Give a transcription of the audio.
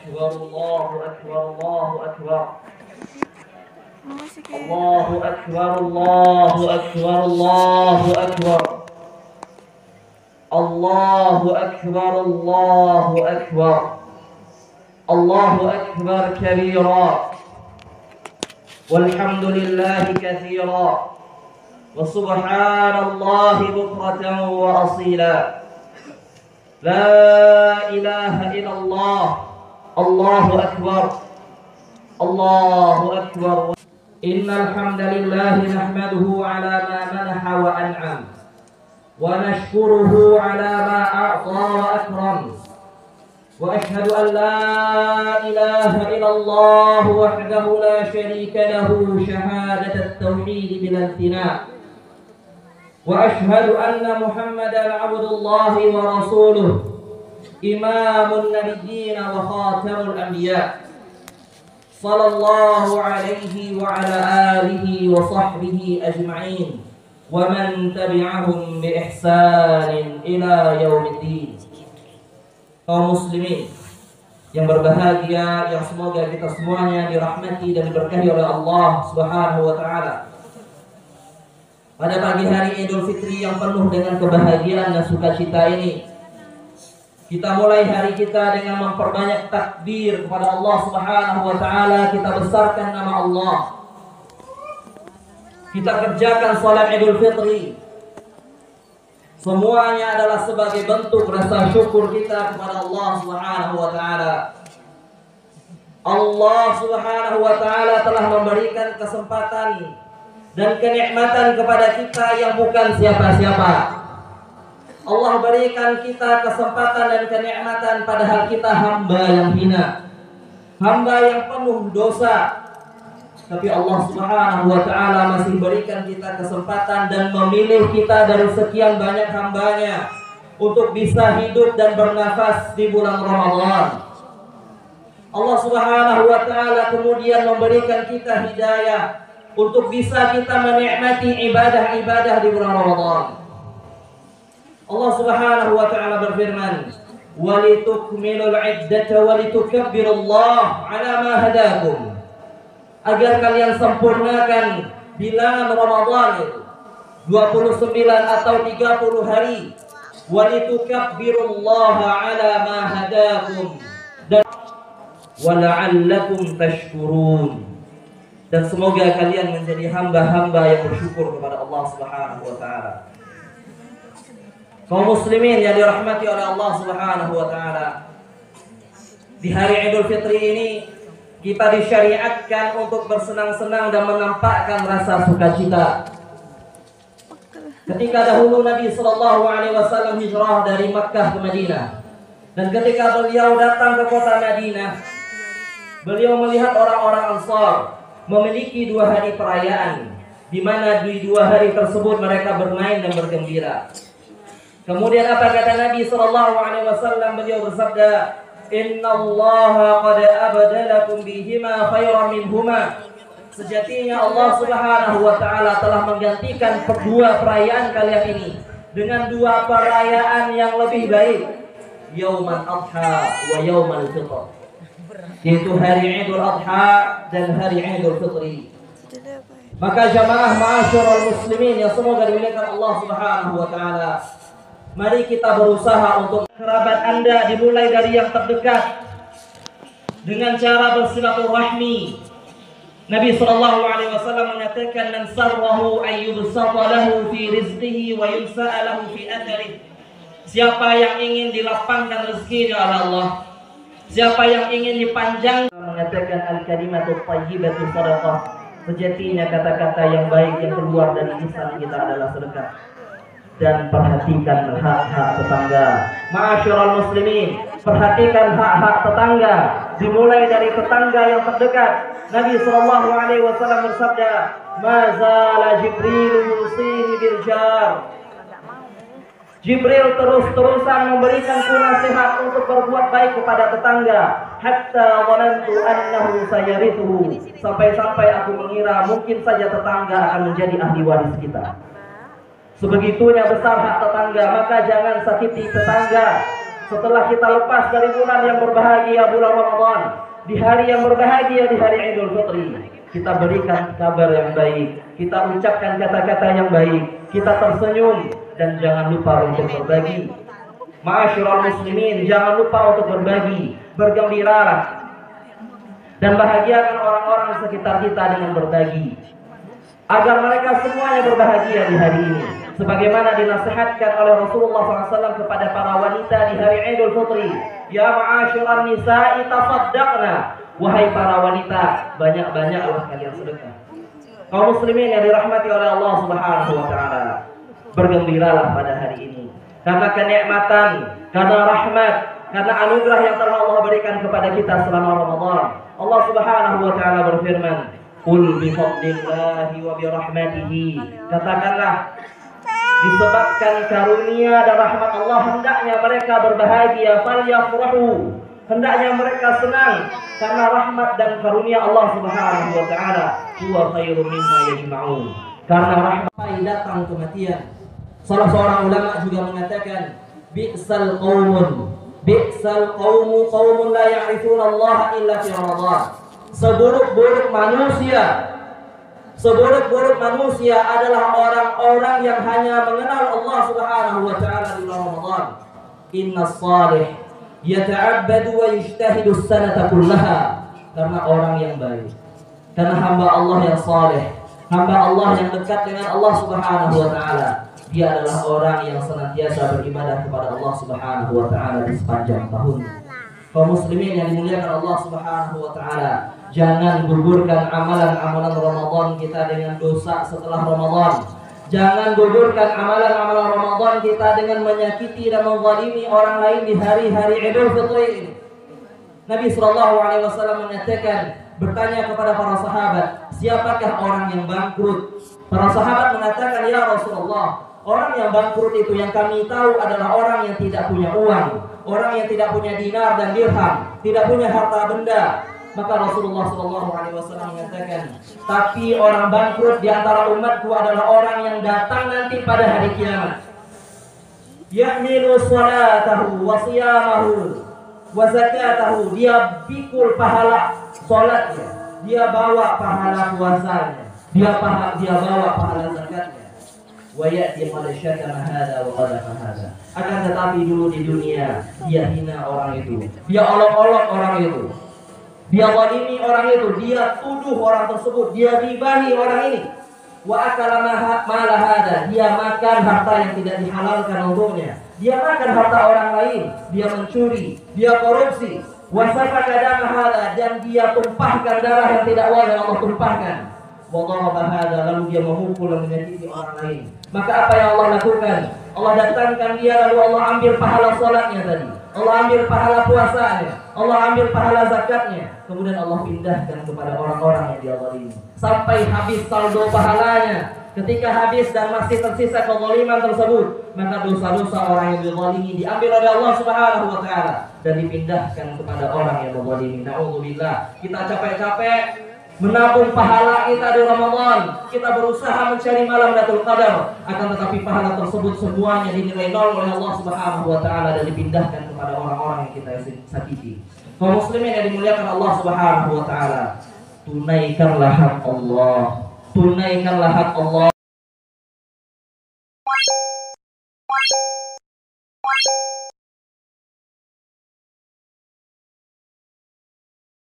أكبر الله أكبر الله أكبر الله أكبر الله أكبر الله أكبر الله أكبر الله أكبر الله أكبر كبيرا والحمد لله كثيرا وسبحان الله بكرة وأصيلا لا إله إلا الله الله أكبر الله أكبر إن الحمد لله نحمده على ما منح وأنعم ونشكره على ما أعطى وأكرم وأشهد أن لا إله إلا الله وحده لا شريك له شهادة التوحيد بلا امتناع وأشهد أن محمدا عبد الله ورسوله إمام النبيين وخاتم الأنبياء صلى الله عليه وعلى آله وصحبه أجمعين ومن تبعهم بإحسان إلى يوم الدين. Kaum muslimin yang berbahagia, yang semoga kita semuanya dirahmati dan diberkahi oleh Allah Subhanahu wa taala. Pada pagi hari Idul Fitri yang penuh dengan kebahagiaan dan sukacita ini, kita mulai hari kita dengan memperbanyak takbir kepada Allah Subhanahu wa taala. Kita besarkan nama Allah. Kita kerjakan salat Idul Fitri. Semuanya adalah sebagai bentuk rasa syukur kita kepada Allah Subhanahu wa taala. Allah Subhanahu wa taala telah memberikan kesempatan dan kenikmatan kepada kita yang bukan siapa-siapa. Allah berikan kita kesempatan dan kenikmatan padahal kita hamba yang hina, hamba yang penuh dosa. Tapi Allah Subhanahu wa taala masih berikan kita kesempatan dan memilih kita dari sekian banyak hambanya untuk bisa hidup dan bernafas di bulan Ramadan. Allah Subhanahu wa taala kemudian memberikan kita hidayah untuk bisa kita menikmati ibadah-ibadah di bulan Ramadan. Allah Subhanahu wa taala berfirman, "Walitukmilul 'iddata walitukabbirullaha 'ala ma hadakum." Agar kalian sempurnakan bilangan Ramadan itu 29 atau 30 hari. Walitukabbirullaha 'ala ma hadakum dan wala'allakum tashkurun. Dan semoga kalian menjadi hamba-hamba yang bersyukur kepada Allah Subhanahu wa taala. Kaum muslimin yang dirahmati oleh Allah Subhanahu wa taala, di hari Idul Fitri ini kita disyariatkan untuk bersenang-senang dan menampakkan rasa sukacita. Ketika dahulu Nabi Shallallahu Alaihi Wasallam hijrah dari Makkah ke Madinah, dan ketika beliau datang ke kota Madinah, beliau melihat orang-orang Ansar memiliki 2 hari perayaan, di mana di 2 hari tersebut mereka bermain dan bergembira. Kemudian apa kata Nabi Shallallahu Alaihi Wasallam? Beliau bersabda, Inna Allah qad abdalakum bihima khairan minhuma. Sejatinya Allah Subhanahu wa taala telah menggantikan kedua perayaan kalian ini dengan 2 perayaan yang lebih baik, Yaumal Adha wa Yaumal Fitr, yaitu hari Idul Adha dan hari Idul Fitri. Maka jamaah ma'asyiral muslimin yang semoga dimuliakan Allah Subhanahu wa taala, mari kita berusaha untuk kerabat Anda dimulai dari yang terdekat dengan cara bersilaturahmi. Nabi sallallahu alaihi wasallam mengatakan, "Man sarrahu ay yubsata lahu fi rizqihi wa yunsa'a lahu fi atharihi." Siapa yang ingin dilapangkan rezekinya oleh Allah, siapa yang ingin dipanjang, mengatakan al-kalimatu thayyibatu shadaqah. Sejatinya kata-kata yang baik yang keluar dari lisan kita adalah sedekah. Dan perhatikan hak-hak tetangga. Ma'asyiral muslimin, perhatikan hak-hak tetangga, dimulai dari tetangga yang terdekat. Nabi sallallahu alaihi wasallam bersabda, "Ma zala Jibril yusini bil jar." Jibril terus-terusan memberikanku nasihat untuk berbuat baik kepada tetangga, hatta dhanantu annahu sayarithu, sampai-sampai aku mengira mungkin saja tetangga akan menjadi ahli waris kita. Sebegitunya besar hak tetangga, maka jangan sakiti tetangga. setelah kita lepas dari bulan yang berbahagia, bulan Ramadan, di hari yang berbahagia, di hari Idul Fitri, kita berikan kabar yang baik, kita ucapkan kata-kata yang baik, kita tersenyum, dan jangan lupa untuk berbagi. Ma'asyiral muslimin, jangan lupa untuk berbagi, bergembiralah, dan bahagiakan orang-orang di sekitar kita dengan berbagi, agar mereka semuanya berbahagia di hari ini. Sebagaimana dinasihatkan oleh Rasulullah SAW kepada para wanita di hari Idul Fitri, ya ma'asyiral nisa'i tasaddaqna, wahai para wanita, banyak-banyaklah kalian sedekah. Kaum muslimin yang dirahmati oleh Allah Subhanahu wa taala, bergembiralah pada hari ini karena kenikmatan, karena rahmat, karena anugerah yang telah Allah berikan kepada kita selama Ramadan. Allah Subhanahu wa taala berfirman, "Qul bi fadlillahi wa bi rahmatihi." Katakanlah, disebabkan karunia dan rahmat Allah hendaknya mereka berbahagia, falyafrahu, hendaknya mereka senang karena rahmat dan karunia Allah Subhanahu wa taala huwa khairum mimma yajma'un. Karena rahmat datang kematian. Salah seorang ulama juga mengatakan, bi'sal qaumun, bi'sal qaumu qaumun la ya'rifuna Allah illa fi Ramadan. Seburuk-buruk manusia, seburuk-buruk manusia adalah orang-orang yang hanya mengenal Allah Subhanahu wa taala di bulan Ramadan. Innas salih yata'abbadu wa yajtahidu as-sanata kullaha. Karena orang yang baik, karena hamba Allah yang saleh, hamba Allah yang dekat dengan Allah Subhanahu wa taala, dia adalah orang yang senantiasa beribadah kepada Allah Subhanahu wa taala di sepanjang tahun. Kaum muslimin yang dimuliakan Allah Subhanahu wa taala, jangan gugurkan amalan-amalan Ramadan kita dengan dosa setelah Ramadan. Jangan gugurkan amalan-amalan Ramadan kita dengan menyakiti dan menzalimi orang lain di hari-hari Idul Fitri. Nabi sallallahu alaihi wasallam mengatakan, bertanya kepada para sahabat, siapakah orang yang bangkrut? Para sahabat mengatakan, ya Rasulullah, orang yang bangkrut itu yang kami tahu adalah orang yang tidak punya uang, orang yang tidak punya dinar dan dirham, tidak punya harta benda. Maka Rasulullah SAW mengatakan, tapi orang bangkrut di antara umatku adalah orang yang datang nanti pada hari kiamat, yahmilu salatahu wa siyamahu wa zakatahu, dia pikul pahala salatnya, dia bawa pahala puasanya, dia bawa pahala zakatnya. Wa ya'ti qad syatama hadza wa qadafa hadza. Akan tetapi dulu di dunia dia hina orang itu, dia olok-olok orang itu, dia zalimi orang itu, dia tuduh orang tersebut, dia ribahi orang ini. Wa akala mala hadza, dia makan harta yang tidak dihalalkan untuknya, dia makan harta orang lain, dia mencuri, dia korupsi. Wa safaka dama hadza, dan dia tumpahkan darah yang tidak wajar Allah tumpahkan. Lalu dia memukul dan menyakiti orang lain. Maka apa yang Allah lakukan? Allah datangkan dia, lalu Allah ambil pahala sholatnya tadi, Allah ambil pahala puasanya, Allah ambil pahala zakatnya, kemudian Allah pindahkan kepada orang-orang yang dia zalimi sampai habis saldo pahalanya. Ketika habis dan masih tersisa kezaliman tersebut, maka dosa-dosa orang yang dizalimi diambil oleh Allah Subhanahu wa taala dan dipindahkan kepada orang yang menzalimi. Na'udzubillah. Kita capek-capek menabung pahala kita di Ramadan, kita berusaha mencari malam Lailatul Qadar, akan tetapi pahala tersebut semuanya dinilai nol oleh Allah Subhanahu wa taala dan dipindahkan kepada orang-orang yang kita sakiti. Kaum muslimin yang dimuliakan Allah Subhanahu wa taala, tunaikanlah hak Allah, tunaikanlah hak Allah.